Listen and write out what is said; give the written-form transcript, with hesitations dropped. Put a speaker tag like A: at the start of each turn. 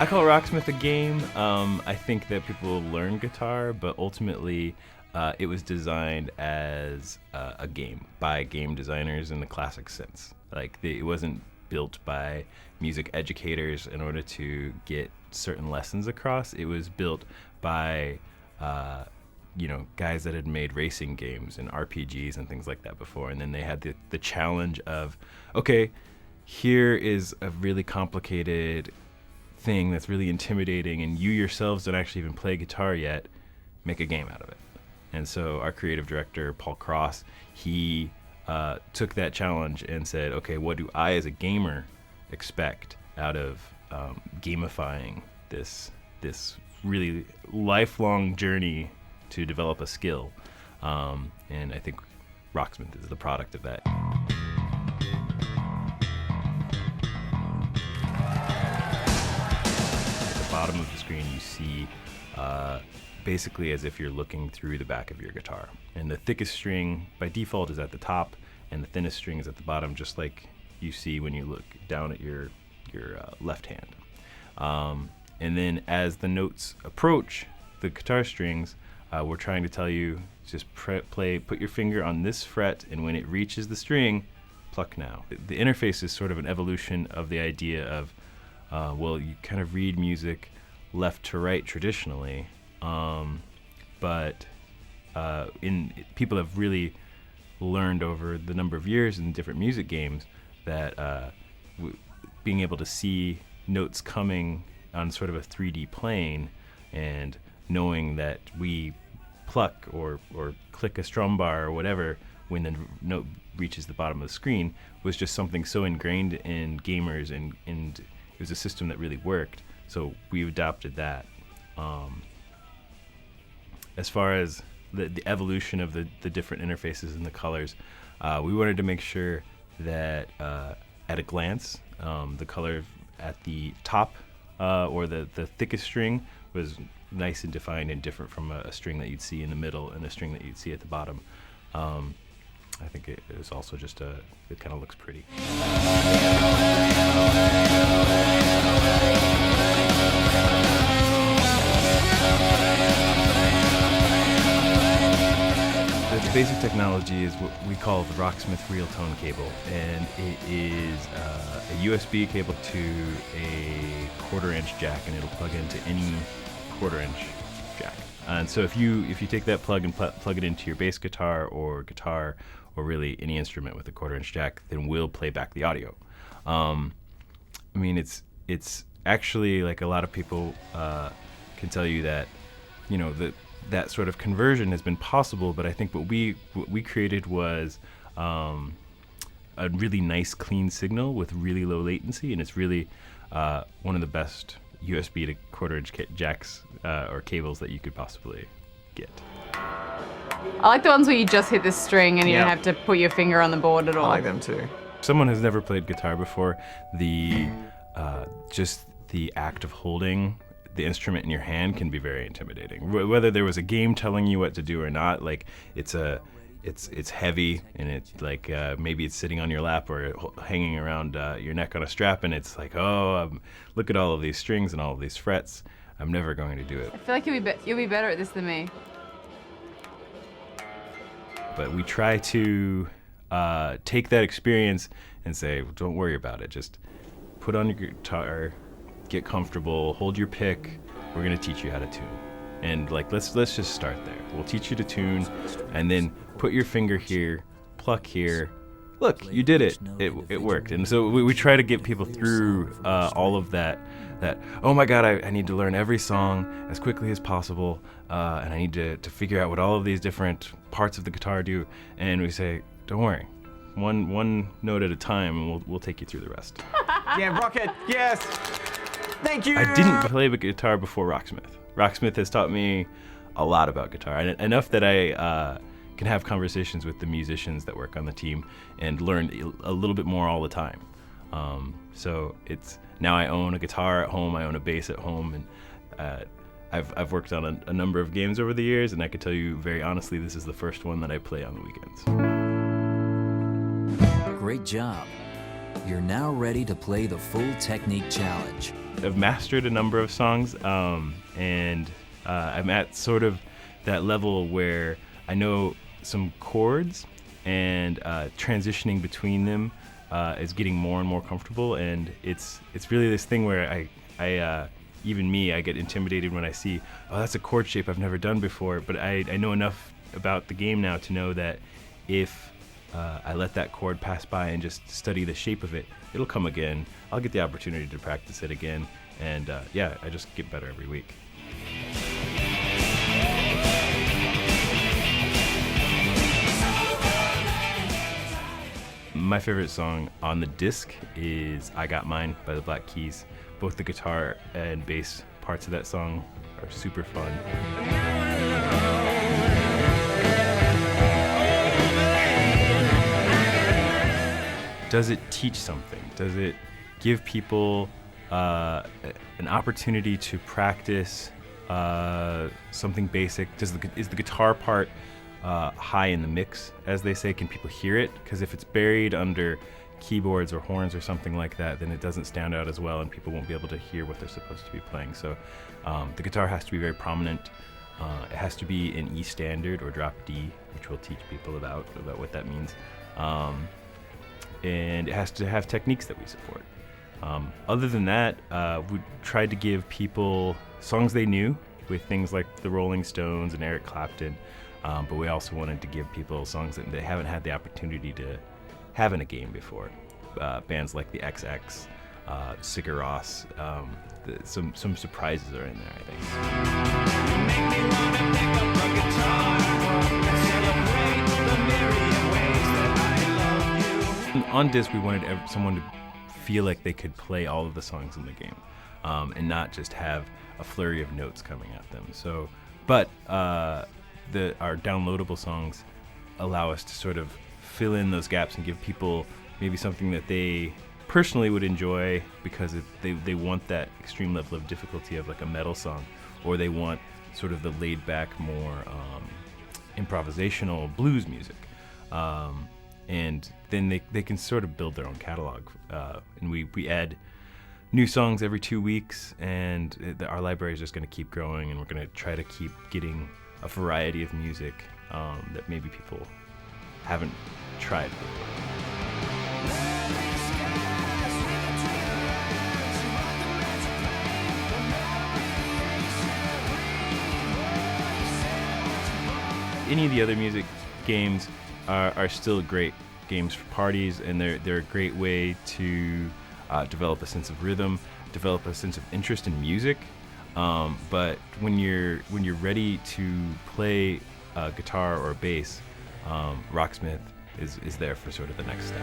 A: I call Rocksmith a game. I think that people learn guitar, but ultimately it was designed as a game by game designers in the classic sense. Like it wasn't built by music educators in order to get certain lessons across. It was built by guys that had made racing games and RPGs and things like that before, and then they had the challenge of, okay, here is a really complicated thing that's really intimidating, and you yourselves don't actually even play guitar yet. Make a game out of it. And so our creative director, Paul Cross, he took that challenge and said, okay, what do I as a gamer expect out of gamifying this really lifelong journey to develop a skill? And I think Rocksmith is the product of that. Bottom of the screen you see basically as if you're looking through the back of your guitar, and the thickest string by default is at the top and the thinnest string is at the bottom, just like you see when you look down at your left hand. And then as the notes approach the guitar strings, we're trying to tell you just put your finger on this fret, and when it reaches the string, pluck now. The interface is sort of an evolution of the idea of you kind of read music left to right traditionally, but people have really learned over the number of years in different music games that being able to see notes coming on sort of a 3D plane and knowing that we pluck or click a strum bar or whatever when the note reaches the bottom of the screen was just something so ingrained in gamers, and it was a system that really worked, so we adopted that. As far as the evolution of the different interfaces and the colors, we wanted to make sure that at a glance, the color at the top or the thickest string was nice and defined and different from a string that you'd see in the middle and a string that you'd see at the bottom. I think it was also just it kind of looks pretty. The basic technology is what we call the Rocksmith real tone cable, and it is a USB cable to a 1/4-inch jack, and it'll plug into any 1/4-inch jack. And so if you take that plug and plug it into your bass guitar or really any instrument with a 1/4-inch jack, then we'll play back the audio. I mean, it's actually, like, a lot of people can tell you that, that sort of conversion has been possible, but I think what we created was a really nice, clean signal with really low latency, and it's really one of the best USB to 1/4-inch jacks or cables that you could possibly get.
B: I like the ones where you just hit the string and you don't have to put your finger on the board at all.
C: I like them too.
A: Someone who's never played guitar before, just the act of holding the instrument in your hand can be very intimidating. Whether there was a game telling you what to do or not, like it's heavy, and it's like maybe it's sitting on your lap or hanging around your neck on a strap, and it's like, look at all of these strings and all of these frets. I'm never going to do it.
B: I feel like you'll be better at this than me.
A: But we try to take that experience and say, don't worry about it. Just put on your guitar, get comfortable, hold your pick. We're gonna teach you how to tune. And let's just start there. We'll teach you to tune, and then put your finger here, pluck here. Look, you did it. It worked. And so we try to get people through all of that, oh my God, I need to learn every song as quickly as possible, and I need to figure out what all of these different parts of the guitar do. And we say, don't worry, one note at a time, and we'll take you through the rest.
C: Yeah, Rocket, yes! Thank you!
A: I didn't play guitar before Rocksmith. Rocksmith has taught me a lot about guitar, and enough that I can have conversations with the musicians that work on the team and learn a little bit more all the time. So now I own a guitar at home, I own a bass at home, and I've worked on a number of games over the years, and I can tell you very honestly, this is the first one that I play on the weekends.
D: Great job. You're now ready to play the full technique challenge.
A: I've mastered a number of songs, and I'm at sort of that level where I know some chords, and transitioning between them is getting more and more comfortable. And it's really this thing where I even me, I get intimidated when I see, oh, that's a chord shape I've never done before. But I know enough about the game now to know that if I let that chord pass by and just study the shape of it, it'll come again. I'll get the opportunity to practice it again. And I just get better every week. My favorite song on the disc is I Got Mine by the Black Keys. Both the guitar and bass parts of that song are super fun. Does it teach something? Does it give people an opportunity to practice something basic? Is the guitar part high in the mix, as they say? Can people hear it? Because if it's buried under keyboards or horns or something like that, then it doesn't stand out as well, and people won't be able to hear what they're supposed to be playing. So the guitar has to be very prominent. It has to be in E standard or drop D, which we'll teach people about what that means. And it has to have techniques that we support. Other than that, we tried to give people songs they knew with things like the Rolling Stones and Eric Clapton, but we also wanted to give people songs that they haven't had the opportunity to have in a game before. Bands like the XX, Sigur Rós, some surprises are in there, I think. On disc, we wanted someone to feel like they could play all of the songs in the game, and not just have a flurry of notes coming at them. So, but our downloadable songs allow us to sort of fill in those gaps and give people maybe something that they personally would enjoy because they want that extreme level of difficulty of like a metal song, or they want sort of the laid back, more improvisational blues music. And then they can sort of build their own catalog. And we add new songs every 2 weeks, and our library is just going to keep growing, and we're going to try to keep getting a variety of music that maybe people haven't tried before. Any of the other music games are still great games for parties, and they're a great way to develop a sense of rhythm, develop a sense of interest in music. But when you're ready to play a guitar or a bass, Rocksmith is there for sort of the next step.